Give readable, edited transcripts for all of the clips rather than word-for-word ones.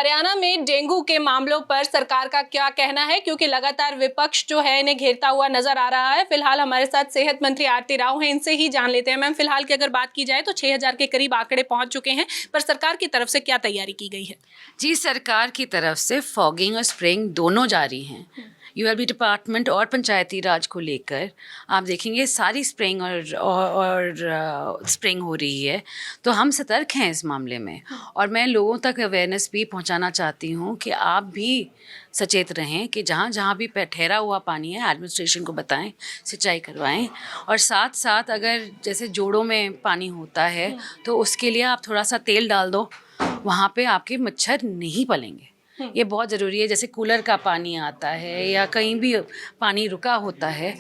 हरियाणा में डेंगू के मामलों पर सरकार का क्या कहना है, क्योंकि लगातार विपक्ष जो है इन्हें घेरता हुआ नजर आ रहा है। फिलहाल हमारे साथ सेहत मंत्री आरती राव हैं, इनसे ही जान लेते हैं। मैम, फिलहाल की अगर बात की जाए तो 6000 के करीब आंकड़े पहुंच चुके हैं, पर सरकार की तरफ से क्या तैयारी की गई है? जी, सरकार की तरफ से फॉगिंग और स्प्रेइंग दोनों जारी हैं। यूआरबी डिपार्टमेंट और पंचायती राज को लेकर आप देखेंगे सारी स्प्रेइंग और स्प्रेइंग हो रही है, तो हम सतर्क हैं इस मामले में। और मैं लोगों तक अवेयरनेस भी पहुंचाना चाहती हूं कि आप भी सचेत रहें कि जहां जहां भी ठहरा हुआ पानी है एडमिनिस्ट्रेशन को बताएं, सिंचाई करवाएं। और साथ साथ अगर जैसे जोड़ों में पानी होता है तो उसके लिए आप थोड़ा सा तेल डाल दो, वहाँ पे आपके मच्छर नहीं पलेंगे। ये बहुत ज़रूरी है। जैसे कूलर का पानी आता है या कहीं भी पानी रुका होता है,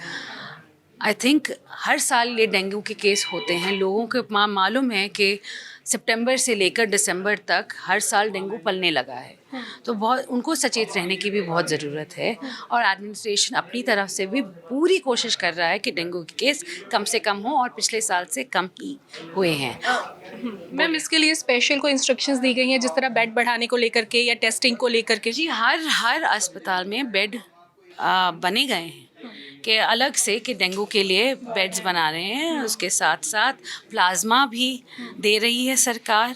आई थिंक हर साल ये डेंगू के केस होते हैं। लोगों को मालूम है कि सितंबर से लेकर दिसंबर तक हर साल डेंगू पलने लगा है, तो बहुत उनको सचेत रहने की भी बहुत ज़रूरत है। और एडमिनिस्ट्रेशन अपनी तरफ से भी पूरी कोशिश कर रहा है कि डेंगू के केस कम से कम हो, और पिछले साल से कम ही हुए हैं। मैम, इसके लिए स्पेशल कोई इंस्ट्रक्शंस दी गई हैं, जिस तरह बेड बढ़ाने को लेकर के या टेस्टिंग को लेकर के? जी, हर अस्पताल में बेड बने गए हैं कि अलग से कि डेंगू के लिए बेड्स बना रहे हैं। उसके साथ साथ प्लाज्मा भी दे रही है सरकार।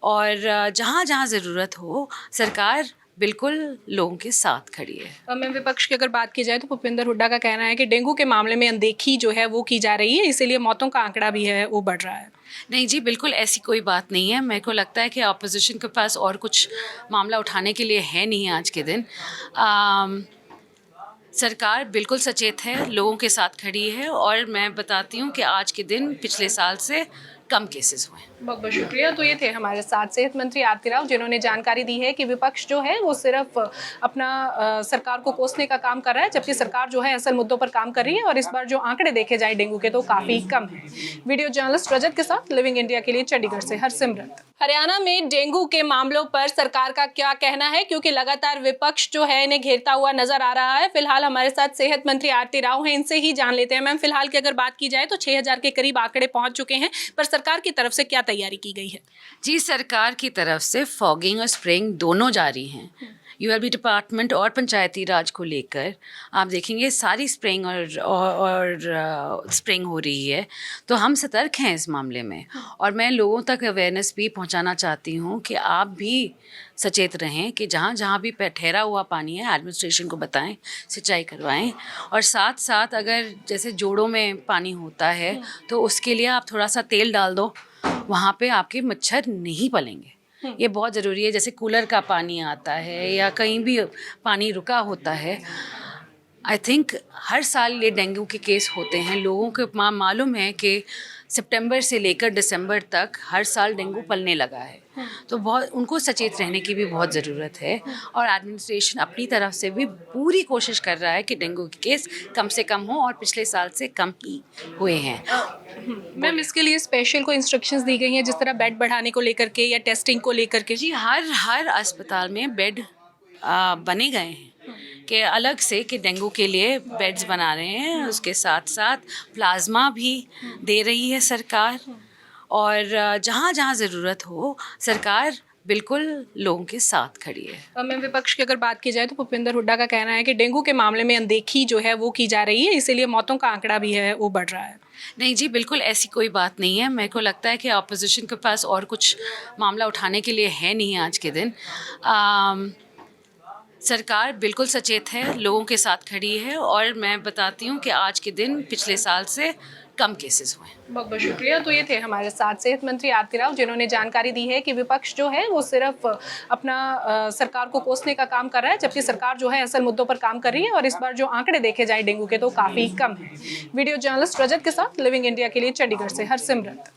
और जहाँ जहाँ ज़रूरत हो सरकार बिल्कुल लोगों के साथ खड़ी है। मैम, विपक्ष की अगर बात की जाए तो भूपेंद्र हुड्डा का कहना है कि डेंगू के मामले में अनदेखी जो है वो की जा रही है, इसीलिए मौतों का आंकड़ा भी है वो बढ़ रहा है। नहीं जी, बिल्कुल ऐसी कोई बात नहीं है। मेरे को लगता है कि अपोजिशन के पास और कुछ मामला उठाने के लिए है नहीं आज के दिन। सरकार बिल्कुल सचेत है, लोगों के साथ खड़ी है। और मैं बताती हूँ कि आज के दिन पिछले साल से कम केसेस हुए। बहुत बहुत शुक्रिया। तो ये थे हमारे साथ सेहत मंत्री आरती राव, जिन्होंने जानकारी दी है कि विपक्ष जो है वो सिर्फ अपना सरकार को कोसने का काम कर रहा है, जबकि सरकार जो है असल मुद्दों पर काम कर रही है। और इस बार जो आंकड़े देखे जाए डेंगू के तो काफी कम है। वीडियो जर्नलिस्ट रजत के साथ लिविंग इंडिया के लिए चंडीगढ़ से हरसिमरत। हरियाणा में डेंगू के मामलों पर सरकार का क्या कहना है, क्योंकि लगातार विपक्ष जो है इन्हें घेरता हुआ नजर आ रहा है। फिलहाल हमारे साथ सेहत मंत्री आरती राव हैं, इनसे ही जान लेते हैं। मैम, फिलहाल की अगर बात की जाए तो 6000 के करीब आंकड़े पहुंच चुके हैं, पर सरकार की तरफ से क्या तैयारी की गई है? जी, सरकार की तरफ से फॉगिंग और स्प्रेइंग दोनों जारी हैं। यूआरबी डिपार्टमेंट और पंचायती राज को लेकर आप देखेंगे सारी स्प्रेइंग और स्प्रेइंग हो रही है, तो हम सतर्क हैं इस मामले में। और मैं लोगों तक अवेयरनेस भी पहुंचाना चाहती हूं कि आप भी सचेत रहें कि जहां जहां भी ठहरा हुआ पानी है एडमिनिस्ट्रेशन को बताएं, सिंचाई करवाएं। और साथ साथ अगर जैसे जोड़ों में पानी होता है तो उसके लिए आप थोड़ा सा तेल डाल दो, वहाँ पे आपके मच्छर नहीं पलेंगे। ये बहुत ज़रूरी है। जैसे कूलर का पानी आता है या कहीं भी पानी रुका होता है, आई थिंक हर साल ये डेंगू के केस होते हैं। लोगों को मालूम है कि सितंबर से लेकर दिसंबर तक हर साल डेंगू पलने लगा है, तो बहुत उनको सचेत रहने की भी बहुत ज़रूरत है। और एडमिनिस्ट्रेशन अपनी तरफ से भी पूरी कोशिश कर रहा है कि डेंगू के केस कम से कम हो, और पिछले साल से कम ही हुए हैं। मैम, इसके लिए स्पेशल कोई इंस्ट्रक्शंस दी गई हैं, जिस तरह बेड बढ़ाने को लेकर के या टेस्टिंग को लेकर के? जी, हर अस्पताल में बेड बने गए हैं कि अलग से कि डेंगू के लिए बेड्स बना रहे हैं। उसके साथ साथ प्लाज्मा भी दे रही है सरकार। और जहाँ जहाँ ज़रूरत हो सरकार बिल्कुल लोगों के साथ खड़ी है। मैम, विपक्ष की अगर बात की जाए तो भूपेंद्र हुड्डा का कहना है कि डेंगू के मामले में अनदेखी जो है वो की जा रही है, इसीलिए मौतों का आंकड़ा भी है वो बढ़ रहा है। नहीं जी, बिल्कुल ऐसी कोई बात नहीं है। मेरे को लगता है कि अपोजिशन के पास और कुछ मामला उठाने के लिए है नहीं आज के दिन। सरकार बिल्कुल सचेत है, लोगों के साथ खड़ी है। और मैं बताती हूँ कि आज के दिन पिछले साल से कम केसेस हुए। बहुत बहुत शुक्रिया। तो ये थे हमारे साथ सेहत मंत्री आरती राव, जिन्होंने जानकारी दी है कि विपक्ष जो है वो सिर्फ अपना सरकार को कोसने का काम कर रहा है, जबकि सरकार जो है असल मुद्दों पर काम कर रही है। और इस बार जो आंकड़े देखे जाए डेंगू के तो काफी कम है। वीडियो जर्नलिस्ट रजत के साथ लिविंग इंडिया के लिए चंडीगढ़ से हरसिमरत।